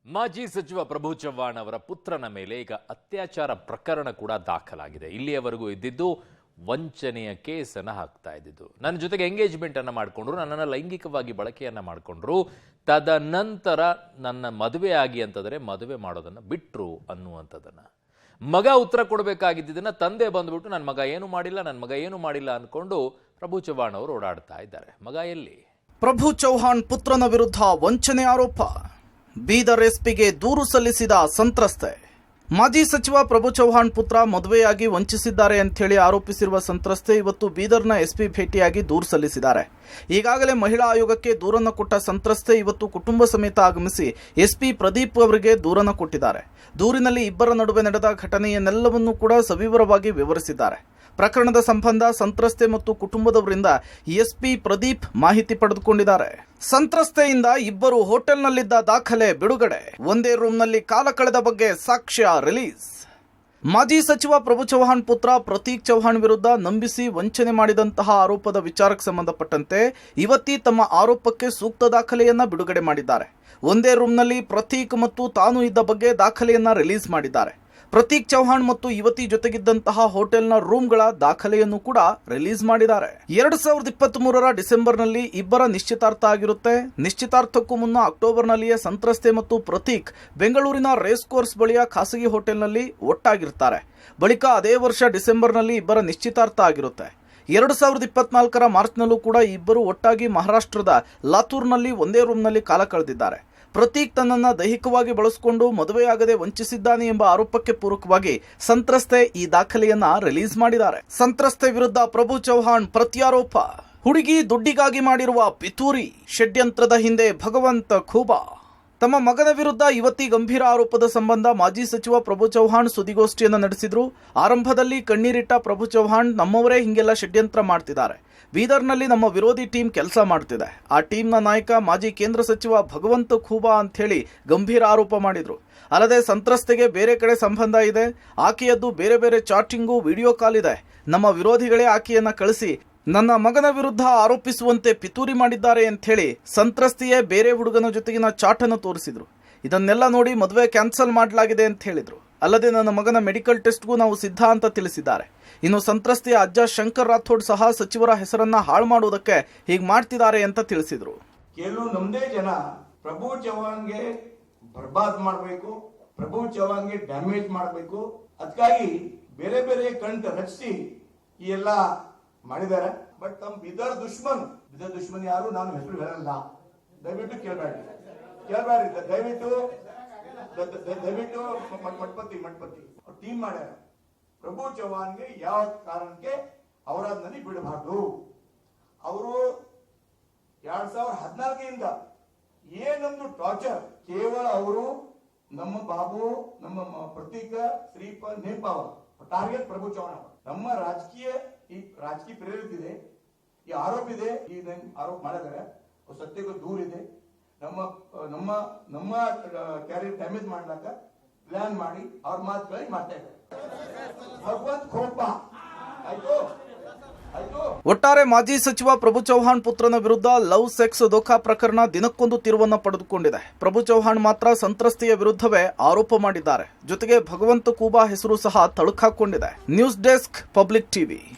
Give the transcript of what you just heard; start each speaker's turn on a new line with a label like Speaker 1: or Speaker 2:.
Speaker 1: ಮಾಜಿ ಸಚಿವ ಪ್ರಭು ಚವ್ಹಾಣ್ ಅವರ ಪುತ್ರನ ಮೇಲೆ ಈಗ ಅತ್ಯಾಚಾರ ಪ್ರಕರಣ ಕೂಡ ದಾಖಲಾಗಿದೆ. ಇಲ್ಲಿಯವರೆಗೂ ಇದ್ದಿದ್ದು ವಂಚನೆಯ ಕೇಸನ್ನು ಹಾಕ್ತಾ ಇದ್ದಿದ್ದು. ನನ್ನ ಜೊತೆಗೆ ಎಂಗೇಜ್ಮೆಂಟ್ ಅನ್ನು ಮಾಡಿಕೊಂಡ್ರು, ನನ್ನನ್ನು ಲೈಂಗಿಕವಾಗಿ ಬಳಕೆಯನ್ನ ಮಾಡಿಕೊಂಡ್ರು, ತದನಂತರ ನನ್ನ ಮದುವೆ ಆಗಿ ಅಂತಂದರೆ ಮದುವೆ ಮಾಡೋದನ್ನು ಬಿಟ್ರು ಅನ್ನುವಂಥದ್ದನ್ನು ಮಗ ಉತ್ತರ ಕೊಡಬೇಕಾಗಿದ್ದನ್ನ ತಂದೆ ಬಂದ್ಬಿಟ್ಟು ನನ್ನ ಮಗ ಏನು ಮಾಡಿಲ್ಲ ಅನ್ಕೊಂಡು ಪ್ರಭು ಚವ್ಹಾಣ್ ಅವರು ಓಡಾಡ್ತಾ ಇದ್ದಾರೆ. ಮಗ ಎಲ್ಲಿ?
Speaker 2: ಪ್ರಭು ಚವ್ಹಾಣ್ ಪುತ್ರನ ವಿರುದ್ಧ ವಂಚನೆ ಆರೋಪ. ಬೀದರ್ ಎಸ್ಪಿಗೆ ದೂರು ಸಲ್ಲಿಸಿದ ಸಂತ್ರಸ್ತೆ. ಮಾಜಿ ಸಚಿವ ಪ್ರಭು ಚವ್ಹಾಣ್ ಪುತ್ರ ಮದುವೆಯಾಗಿ ವಂಚಿಸಿದ್ದಾರೆ ಅಂತೇಳಿ ಆರೋಪಿಸಿರುವ ಸಂತ್ರಸ್ತೆ ಇವತ್ತು ಬೀದರ್ನ ಎಸ್ಪಿ ಭೇಟಿಯಾಗಿ ದೂರು ಸಲ್ಲಿಸಿದ್ದಾರೆ. ಈಗಾಗಲೇ ಮಹಿಳಾ ಆಯೋಗಕ್ಕೆ ದೂರನ್ನು ಕೊಟ್ಟ ಸಂತ್ರಸ್ತೆ ಇವತ್ತು ಕುಟುಂಬ ಸಮೇತ ಆಗಮಿಸಿ ಎಸ್ಪಿ ಪ್ರದೀಪ್ ಅವರಿಗೆ ದೂರನ್ನು ಕೊಟ್ಟಿದ್ದಾರೆ. ದೂರಿನಲ್ಲಿ ಇಬ್ಬರ ನಡುವೆ ನಡೆದ ಘಟನೆಯನ್ನೆಲ್ಲವನ್ನೂ ಕೂಡ ಸವಿವರವಾಗಿ ವಿವರಿಸಿದ್ದಾರೆ. ಪ್ರಕರಣದ ಸಂಬಂಧ ಸಂತ್ರಸ್ತೆ ಮತ್ತು ಕುಟುಂಬದವರಿಂದ ಎಸ್ಪಿ ಪ್ರದೀಪ್ ಮಾಹಿತಿ ಪಡೆದುಕೊಂಡಿದ್ದಾರೆ. ಸಂತ್ರಸ್ತೆಯಿಂದ ಇಬ್ಬರು ಹೋಟೆಲ್ನಲ್ಲಿದ್ದ ದಾಖಲೆ ಬಿಡುಗಡೆ, ಒಂದೇ ರೂಮ್ನಲ್ಲಿ ಕಾಲ ಕಳೆದ ಬಗ್ಗೆ ಸಾಕ್ಷ್ಯ ರಿಲೀಸ್. ಮಾಜಿ ಸಚಿವ ಪ್ರಭು ಚವ್ಹಾಣ್ ಪುತ್ರ ಪ್ರತೀಕ್ ಚವ್ಹಾಣ್ ವಿರುದ್ಧ ನಂಬಿಸಿ ವಂಚನೆ ಮಾಡಿದಂತಹ ಆರೋಪದ ವಿಚಾರಕ್ಕೆ ಸಂಬಂಧಪಟ್ಟಂತೆ ಇವತ್ತಿ ತಮ್ಮ ಆರೋಪಕ್ಕೆ ಸೂಕ್ತ ದಾಖಲೆಯನ್ನ ಬಿಡುಗಡೆ ಮಾಡಿದ್ದಾರೆ. ಒಂದೇ ರೂಮ್ನಲ್ಲಿ ಪ್ರತೀಕ್ ಮತ್ತು ತಾನು ಇದ್ದ ಬಗ್ಗೆ ದಾಖಲೆಯನ್ನ ರಿಲೀಸ್ ಮಾಡಿದ್ದಾರೆ. ಪ್ರತೀಕ್ ಚವ್ಹಾಣ್ ಮತ್ತು ಯುವತಿ ಜೊತೆಗಿದ್ದಂತಹ ಹೋಟೆಲ್ನ ರೂಮ್ಗಳ ದಾಖಲೆಯನ್ನು ಕೂಡ ರಿಲೀಸ್ ಮಾಡಿದ್ದಾರೆ. 2023ರ ಡಿಸೆಂಬರ್ನಲ್ಲಿ ಇಬ್ಬರ ನಿಶ್ಚಿತಾರ್ಥ ಆಗಿರುತ್ತೆ. ನಿಶ್ಚಿತಾರ್ಥಕ್ಕೂ ಮುನ್ನ ಅಕ್ಟೋಬರ್ನಲ್ಲಿಯೇ ಸಂತ್ರಸ್ತೆ ಮತ್ತು ಪ್ರತೀಕ್ ಬೆಂಗಳೂರಿನ ರೇಸ್ ಕೋರ್ಸ್ ಬಳಿಯ ಖಾಸಗಿ ಹೋಟೆಲ್ನಲ್ಲಿ ಒಟ್ಟಾಗಿರ್ತಾರೆ. ಬಳಿಕ ಅದೇ ವರ್ಷ ಡಿಸೆಂಬರ್ನಲ್ಲಿ ಇಬ್ಬರ ನಿಶ್ಚಿತಾರ್ಥ ಆಗಿರುತ್ತೆ. 2024ರ ಮಾರ್ಚ್ನಲ್ಲೂ ಕೂಡ ಇಬ್ಬರು ಒಟ್ಟಾಗಿ ಮಹಾರಾಷ್ಟ್ರದ ಲಾತೂರ್ನಲ್ಲಿ ಒಂದೇ ರೂಮ್ನಲ್ಲಿ ಕಾಲ ಕಳೆದಿದ್ದಾರೆ. ಪ್ರತೀಕ್ ತನ್ನನ್ನು ದೈಹಿಕವಾಗಿ ಬಳಸಿಕೊಂಡು ಮದುವೆಯಾಗದೆ ವಂಚಿಸಿದ್ದಾನೆ ಎಂಬ ಆರೋಪಕ್ಕೆ ಪೂರಕವಾಗಿ ಸಂತ್ರಸ್ತೆ ಈ ದಾಖಲೆಯನ್ನ ರಿಲೀಸ್ ಮಾಡಿದ್ದಾರೆ. ಸಂತ್ರಸ್ತೆ ವಿರುದ್ಧ ಪ್ರಭು ಚವ್ಹಾಣ್ ಪ್ರತ್ಯಾರೋಪ. ಹುಡುಗಿ ದುಡ್ಡಿಗಾಗಿ ಮಾಡಿರುವ ಪಿತೂರಿ, ಷಡ್ಯಂತ್ರದ ಹಿಂದೆ ಭಗವಂತ ಖೂಬಾ. ತಮ್ಮ ಮಗನ ವಿರುದ್ಧ ಯುವತಿ ಗಂಭೀರ ಆರೋಪದ ಸಂಬಂಧ ಮಾಜಿ ಸಚಿವ ಪ್ರಭು ಚವ್ಹಾಣ್ ಸುದ್ದಿಗೋಷ್ಠಿಯನ್ನು ನಡೆಸಿದ್ರು. ಆರಂಭದಲ್ಲಿ ಕಣ್ಣೀರಿಟ್ಟ ಪ್ರಭು ಚವ್ಹಾಣ್, ನಮ್ಮವರೇ ಹಿಂಗೆಲ್ಲ ಷಡ್ಯಂತ್ರ ಮಾಡ್ತಿದ್ದಾರೆ, ಬೀದರ್ನಲ್ಲಿ ನಮ್ಮ ವಿರೋಧಿ ಟೀಮ್ ಕೆಲಸ ಮಾಡ್ತಿದೆ, ಆ ಟೀಮ್ನ ನಾಯಕ ಮಾಜಿ ಕೇಂದ್ರ ಸಚಿವ ಭಗವಂತ ಖೂಬಾ ಅಂಥೇಳಿ ಗಂಭೀರ ಆರೋಪ ಮಾಡಿದ್ರು. ಅಲ್ಲದೆ ಸಂತ್ರಸ್ತೆಗೆ ಬೇರೆ ಕಡೆ ಸಂಬಂಧ ಇದೆ, ಆಕೆಯದ್ದು ಬೇರೆ ಬೇರೆ ಚಾಟಿಂಗು, ವಿಡಿಯೋ ಕಾಲ್ ಇದೆ, ನಮ್ಮ ವಿರೋಧಿಗಳೇ ಆಕೆಯನ್ನ ಕಳಿಸಿ ನನ್ನ ಮಗನ ವಿರುದ್ಧ ಆರೋಪಿಸುವಂತೆ ಪಿತೂರಿ ಮಾಡಿದ್ದಾರೆ ಅಂಥೇಳಿ ಸಂತ್ರಸ್ತೆಯೇ ಬೇರೆ ಹುಡುಗನ ಜೊತೆಗಿನ ಚಾಟನ್ನು ತೋರಿಸಿದ್ರು. ಇದನ್ನೆಲ್ಲ ನೋಡಿ ಮದುವೆ ಕ್ಯಾನ್ಸಲ್ ಮಾಡಲಾಗಿದೆ ಅಂತ ಹೇಳಿದ್ರು. ಅಲ್ಲದೆ ನನ್ನ ಮಗನ ಮೆಡಿಕಲ್ ಟೆಸ್ಟ್ಗೂ ನಾವು ಸಿದ್ಧ ಅಂತ ತಿಳಿಸಿದ್ದಾರೆ. ಇನ್ನು ಸಂತ್ರಸ್ತೆಯ ಅಜ್ಜ ಶಂಕರ್ ರಾಥೋಡ್ ಸಹ ಸಚಿವರ ಹೆಸರನ್ನ ಹಾಳು ಮಾಡುವುದಕ್ಕೆ ಹೀಗೆ ಮಾಡ್ತಿದ್ದಾರೆ ಅಂತ ತಿಳಿಸಿದ್ರು.
Speaker 3: ಕೆಲವು ನಮ್ಮದೇ ಜನ ಪ್ರಭು ಚವ್ಹಾಣ್ಗೆ ಬರ್ಬಾದ್ ಮಾಡಬೇಕು, ಪ್ರಭು ಚವ್ಹಾಣ್ಗೆ ಡ್ಯಾಮೇಜ್ ಮಾಡಬೇಕು, ಅದಕ್ಕಾಗಿ ಬೇರೆ ಬೇರೆ ಕಂಟ ರಚಿಸಿ ಈ ಎಲ್ಲ ಮಾಡಿದ್ದಾರೆ. ಬಟ್ ನಮ್ಮ ಬಿದರ್ ದುಶ್ಮನ್ ಯಾರು ನಾನು ಹೆಸರು ಹೇಳಲ್ಲ, ದಯವಿಟ್ಟು ಕೇಳಬೇಡಿ ದಯವಿಟ್ಟು ಮಟ್ಪತಿ ಟೀಮ್ ಮಾಡ್ಯಾರ. ಪ್ರಭು ಚವ್ಹಾಣ್ಗೆ ಯಾವ ಕಾರಣಕ್ಕೆ ಅವರನ್ನಲ್ಲಿ ಬಿಡಬಾರ್ದು. ಅವರು 2014ರಿಂದ ಏನೊಂದು ಟಾರ್ಚರ್, ಕೇವಲ ಅವರು ನಮ್ಮ ಬಾಬು, ನಮ್ಮ ಪ್ರತೀಕ, ಶ್ರೀಪಾದ್ ನೇಪಾವ ಟಾರ್ಗೆಟ್ ಪ್ರಭು ಚವ್ಹಾಣ್. ನಮ್ಮ ರಾಜಕೀಯ ಪ್ರೇರಿತ ಇದೆ, ಈ ಆರೋಪ ಇದೆ, ಈ ಆರೋಪ ಮಾಡಿದರೆ ಸತ್ಯಕ್ಕೂ ದೂರ ಇದೆ. ನಮ್ಮ ಕ್ಯಾರಿಯರ್ ಡ್ಯಾಮೇಜ್ ಮಾಡ್ಲಾಕ ಪ್ಲಾನ್ ಮಾಡಿ ಅವ್ರ ಮಾತುಗಳಿಗೆ ಮಾಡ್ತಾ ಇದ್ದಾರೆ. ಭಗವಂತ ಖೋಪ ಆಯ್ತು.
Speaker 2: ಒಟ್ಟಾರೆ ಮಾಜಿ ಸಚಿವ ಪ್ರಭು ಚವ್ಹಾಣ್ ಪುತ್ರನ ವಿರುದ್ಧ ಲವ್ ಸೆಕ್ಸ್ ದೋಖಾ ಪ್ರಕರಣ ದಿನಕ್ಕೊಂದು ತಿರುವನ್ನು ಪಡೆದುಕೊಂಡಿದೆ. ಪ್ರಭು ಚವ್ಹಾಣ್ ಮಾತ್ರ ಸಂತ್ರಸ್ತೆಯ ವಿರುದ್ಧವೇ ಆರೋಪ ಮಾಡಿದ್ದಾರೆ. ಜೊತೆಗೆ ಭಗವಂತ ಖೂಬಾ ಹೆಸರು ಸಹ ತಳುಕಾಕೊಂಡಿದೆ. News desk, public TV.